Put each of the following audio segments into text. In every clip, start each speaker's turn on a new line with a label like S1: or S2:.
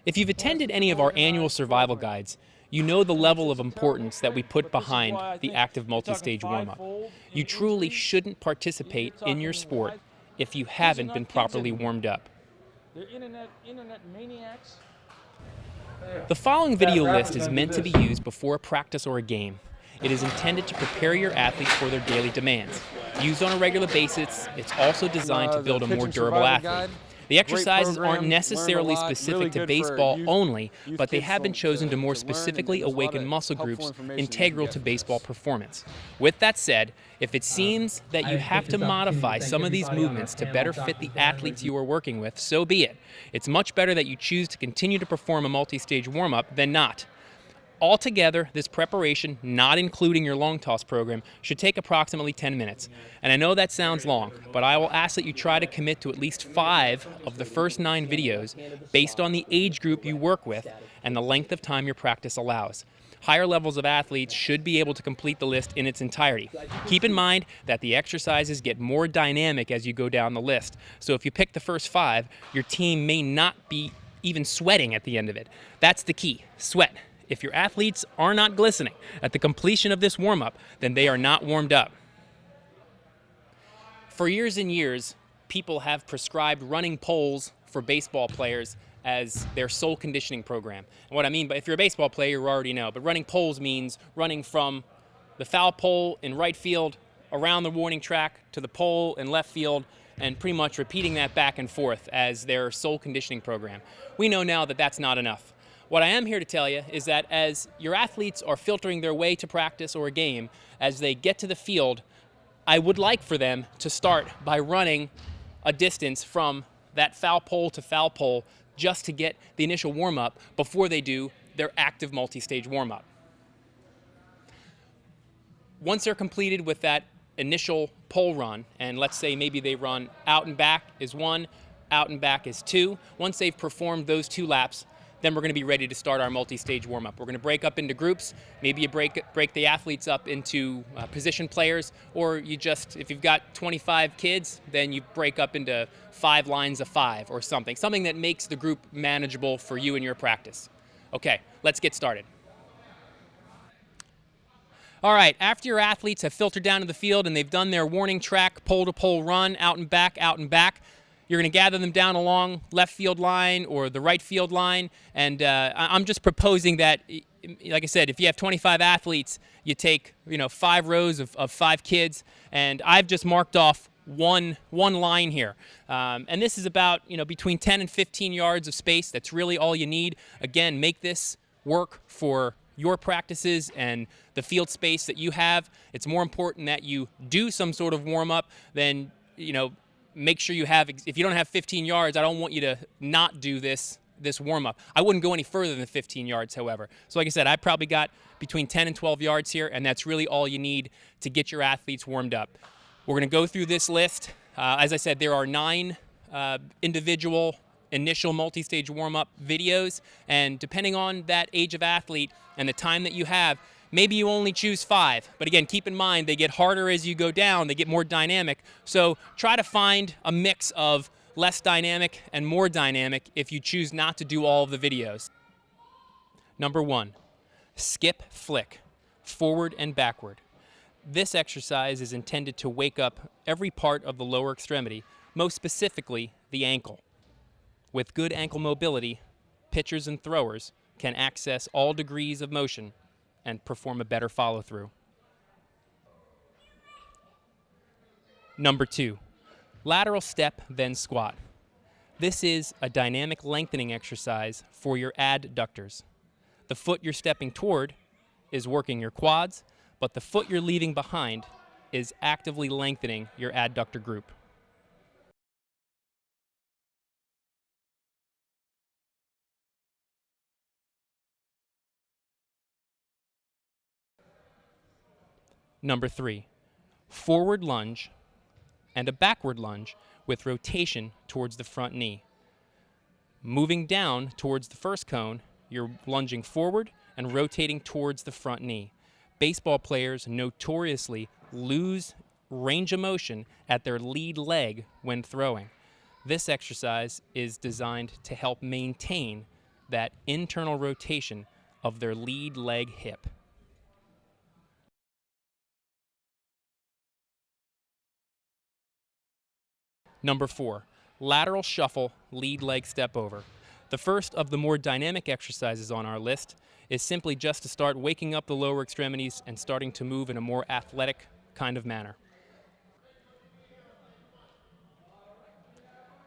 S1: If you've attended any of our annual survival guides, you know the level of importance that we put behind the active multi-stage warm-up. You truly shouldn't participate in your sport if you haven't been properly warmed up.
S2: They're internet maniacs.
S1: The following video list is meant to be used before a practice or a game. It is intended to prepare your athletes for their daily demands. Used on a regular basis, it's also designed to build a more durable athlete. The exercises aren't necessarily specific to baseball only, but they have been chosen to more specifically awaken muscle groups integral to baseball performance. With that said, if it seems that you have to modify some of these movements to better fit the athletes you are working with, so be it. It's much better that you choose to continue to perform a multi-stage warm-up than not. Altogether, this preparation, not including your long toss program, should take approximately 10 minutes. And I know that sounds long, but I will ask that you try to commit to at least 5 of the first 9 videos based on the age group you work with and the length of time your practice allows. Higher levels of athletes should be able to complete the list in its entirety. Keep in mind that the exercises get more dynamic as you go down the list. So if you pick the first 5, your team may not be even sweating at the end of it. That's the key, sweat. If your athletes are not glistening at the completion of this warm-up, then they are not warmed up. For years and years, people have prescribed running poles for baseball players as their sole conditioning program. And what I mean, but if you're a baseball player, you already know, but running poles means running from the foul pole in right field around the warning track to the pole in left field, and pretty much repeating that back and forth as their sole conditioning program. We know now that that's not enough. What I am here to tell you is that as your athletes are filtering their way to practice or a game, as they get to the field, I would like for them to start by running a distance from that foul pole to foul pole just to get the initial warm-up before they do their active multi-stage warm-up. Once they're completed with that initial pole run, and let's say maybe they run out and back is 1, out and back is 2, once they've performed those 2 laps, then we're going to be ready to start our multi-stage warm-up. We're going to break up into groups. Maybe you break the athletes up into position players, or you just, if you've got 25 kids, then you break up into 5 lines of 5 or something that makes the group manageable for you and your practice. Okay, let's get started. All right, after your athletes have filtered down to the field and they've done their warning track, pole-to-pole run, out and back, you're going to gather them down along left field line or the right field line, and I'm just proposing that, like I said, if you have 25 athletes, you take 5 rows of 5 kids, and I've just marked off one line here, and this is about between 10 and 15 yards of space. That's really all you need. Again, make this work for your practices and the field space that you have. It's more important that you do some sort of warm up than make sure you have, if you don't have 15 yards, I don't want you to not do this warm-up. I wouldn't go any further than 15 yards, however. So like I said, I probably got between 10 and 12 yards here, and that's really all you need to get your athletes warmed up. We're going to go through this list. As I said, there are 9 individual initial multi-stage warm-up videos, and depending on that age of athlete and the time that you have, maybe you only choose 5, but again, keep in mind they get harder as you go down, they get more dynamic, so try to find a mix of less dynamic and more dynamic if you choose not to do all of the videos. Number 1, skip flick, forward and backward. This exercise is intended to wake up every part of the lower extremity, most specifically the ankle. With good ankle mobility, pitchers and throwers can access all degrees of motion and perform a better follow-through. Number 2, lateral step, then squat. This is a dynamic lengthening exercise for your adductors. The foot you're stepping toward is working your quads, but the foot you're leaving behind is actively lengthening your adductor group. Number 3, forward lunge and a backward lunge with rotation towards the front knee. Moving down towards the first cone, you're lunging forward and rotating towards the front knee. Baseball players notoriously lose range of motion at their lead leg when throwing. This exercise is designed to help maintain that internal rotation of their lead leg hip. Number 4, lateral shuffle lead leg step over. The first of the more dynamic exercises on our list is simply just to start waking up the lower extremities and starting to move in a more athletic kind of manner.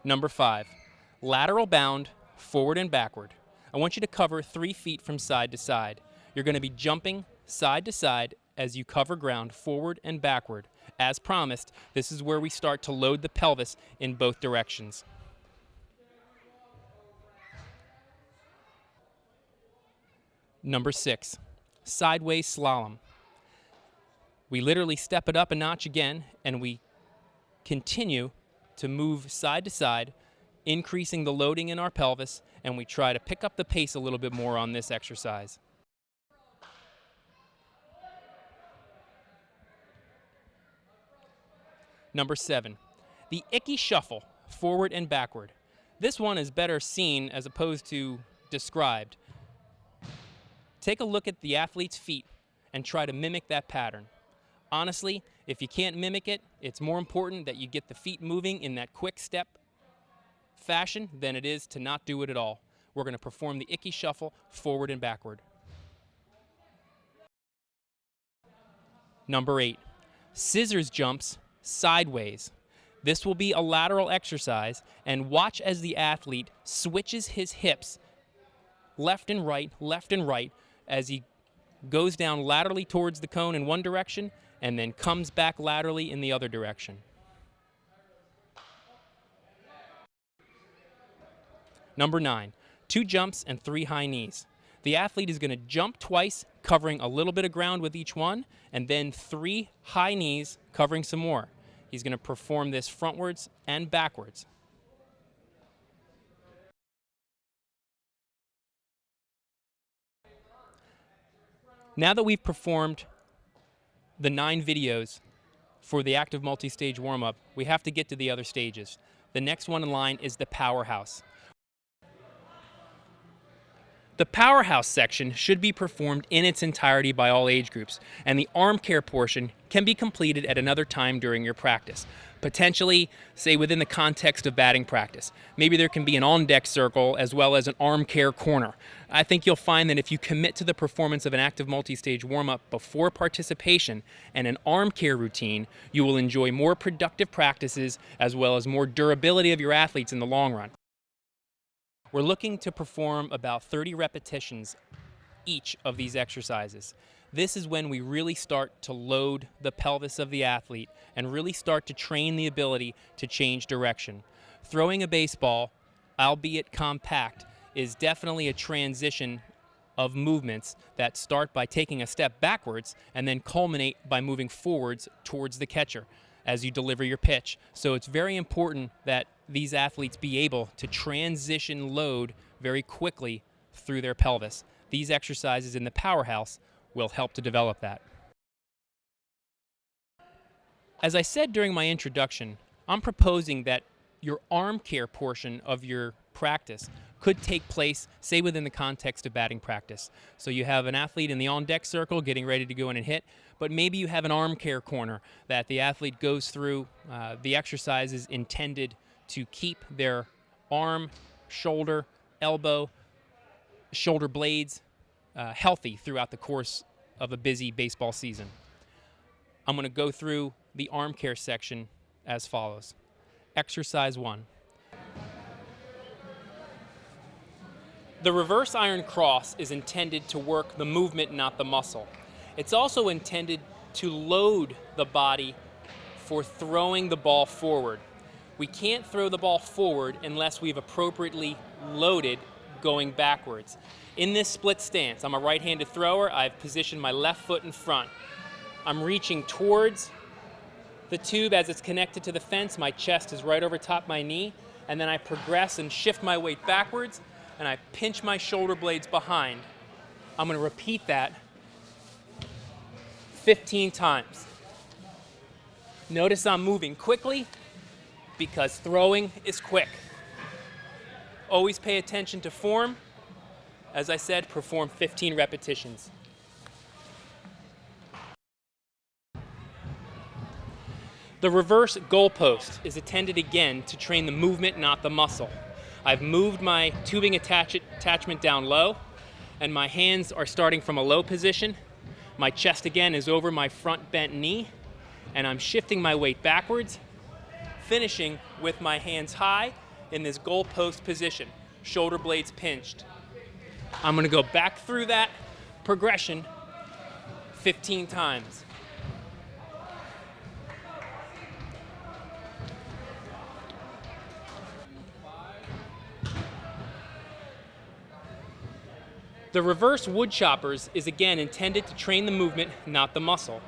S1: Number 5, lateral bound, forward and backward. I want you to cover 3 feet from side to side. You're going to be jumping side to side as you cover ground forward and backward. As promised, this is where we start to load the pelvis in both directions. Number 6, sideways slalom. We literally step it up a notch again, and we continue to move side to side, increasing the loading in our pelvis, and we try to pick up the pace a little bit more on this exercise. Number 7, the Ickey Shuffle, forward and backward. This one is better seen as opposed to described. Take a look at the athlete's feet and try to mimic that pattern. Honestly, if you can't mimic it, it's more important that you get the feet moving in that quick step fashion than it is to not do it at all. We're going to perform the Ickey Shuffle forward and backward. Number 8, scissors jumps sideways. This will be a lateral exercise, and watch as the athlete switches his hips left and right, as he goes down laterally towards the cone in one direction and then comes back laterally in the other direction. Number 9, 2 jumps and 3 high knees. The athlete is going to jump twice, covering a little bit of ground with each one, and then 3 high knees, covering some more. He's going to perform this frontwards and backwards. Now that we've performed the 9 videos for the active multi-stage warm-up, we have to get to the other stages. The next one in line is the powerhouse. The powerhouse section should be performed in its entirety by all age groups, and the arm care portion can be completed at another time during your practice. Potentially, say within the context of batting practice. Maybe there can be an on-deck circle as well as an arm care corner. I think you'll find that if you commit to the performance of an active multi-stage warm-up before participation and an arm care routine, you will enjoy more productive practices as well as more durability of your athletes in the long run. We're looking to perform about 30 repetitions each of these exercises. This is when we really start to load the pelvis of the athlete and really start to train the ability to change direction. Throwing a baseball, albeit compact, is definitely a transition of movements that start by taking a step backwards and then culminate by moving forwards towards the catcher as you deliver your pitch. So it's very important that these athletes be able to transition load very quickly through their pelvis. These exercises in the powerhouse will help to develop that. As I said during my introduction, I'm proposing that your arm care portion of your practice could take place, say, within the context of batting practice. So you have an athlete in the on-deck circle getting ready to go in and hit, but maybe you have an arm care corner that the athlete goes through the exercises intended to keep their arm, shoulder, elbow, shoulder blades healthy throughout the course of a busy baseball season. I'm going to go through the arm care section as follows. Exercise 1. The reverse iron cross is intended to work the movement, not the muscle. It's also intended to load the body for throwing the ball forward. We can't throw the ball forward unless we've appropriately loaded going backwards. In this split stance, I'm a right-handed thrower. I've positioned my left foot in front. I'm reaching towards the tube as it's connected to the fence. My chest is right over top my knee, and then I progress and shift my weight backwards, and I pinch my shoulder blades behind. I'm going to repeat that 15 times. Notice I'm moving quickly because throwing is quick. Always pay attention to form As I said, perform 15 repetitions. The reverse goalpost is intended again to train the movement, not the muscle. I've moved my tubing attachment down low, and my hands are starting from a low position. My chest again is over my front bent knee, and I'm shifting my weight backwards, finishing with my hands high in this goalpost position, shoulder blades pinched. I'm gonna go back through that progression 15 times. The reverse wood choppers is again intended to train the movement, not the muscle,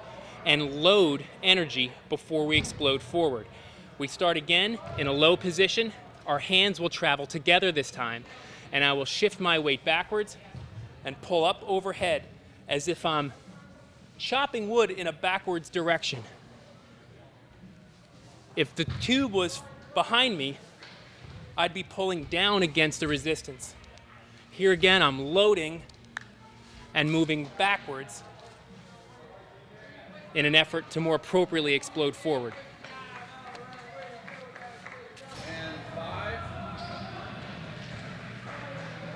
S1: and load energy before we explode forward. We start again in a low position. Our hands will travel together this time, and I will shift my weight backwards and pull up overhead as if I'm chopping wood in a backwards direction. If the tube was behind me, I'd be pulling down against the resistance. Here again, I'm loading and moving backwards in an effort to more appropriately explode forward.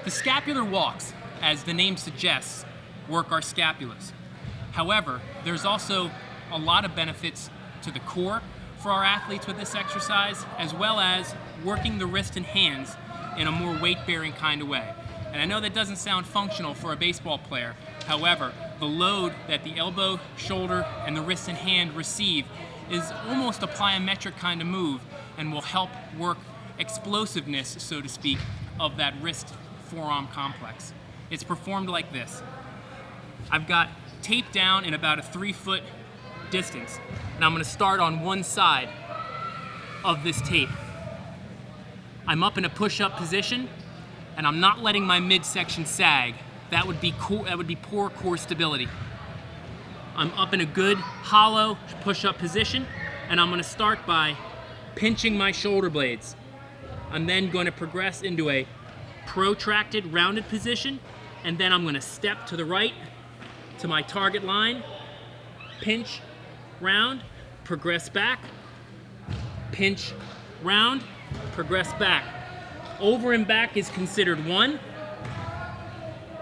S1: The scapular walks, as the name suggests, work our scapulas. However, there's also a lot of benefits to the core for our athletes with this exercise, as well as working the wrist and hands in a more weight-bearing kind of way. And I know that doesn't sound functional for a baseball player. However, the load that the elbow, shoulder, and the wrist and hand receive is almost a plyometric kind of move and will help work explosiveness, so to speak, of that wrist forearm complex. It's performed like this. I've got tape down in about a 3-foot distance, and I'm gonna start on one side of this tape. I'm up in a push-up position, and I'm not letting my midsection sag. That would be poor core stability. I'm up in a good hollow push-up position, and I'm gonna start by pinching my shoulder blades. I'm then going to progress into a protracted, rounded position, and then I'm gonna step to the right to my target line, pinch, round, progress back, pinch, round, progress back. Over and back is considered 1.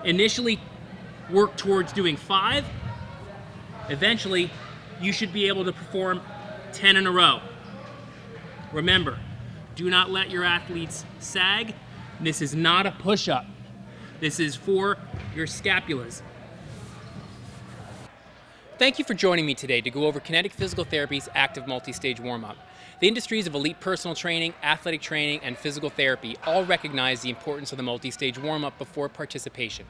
S1: Initially work towards doing 5. Eventually, you should be able to perform 10 in a row. Remember, do not let your athletes sag. This is not a push-up. This is for your scapulas. Thank you for joining me today to go over Kinetic Physical Therapy's active multi-stage warm-up. The industries of elite personal training, athletic training, and physical therapy all recognize the importance of the multi-stage warm-up before participation.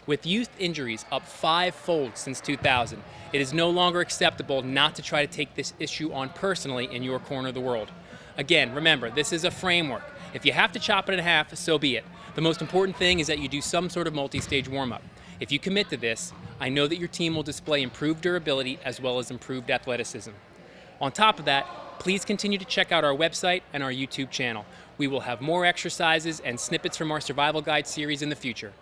S1: With youth injuries up 5-fold since 2000, it is no longer acceptable not to try to take this issue on personally in your corner of the world. Again, remember, this is a framework. If you have to chop it in half, so be it. The most important thing is that you do some sort of multi-stage warm-up. If you commit to this, I know that your team will display improved durability as well as improved athleticism. On top of that, please continue to check out our website and our YouTube channel. We will have more exercises and snippets from our survival guide series in the future.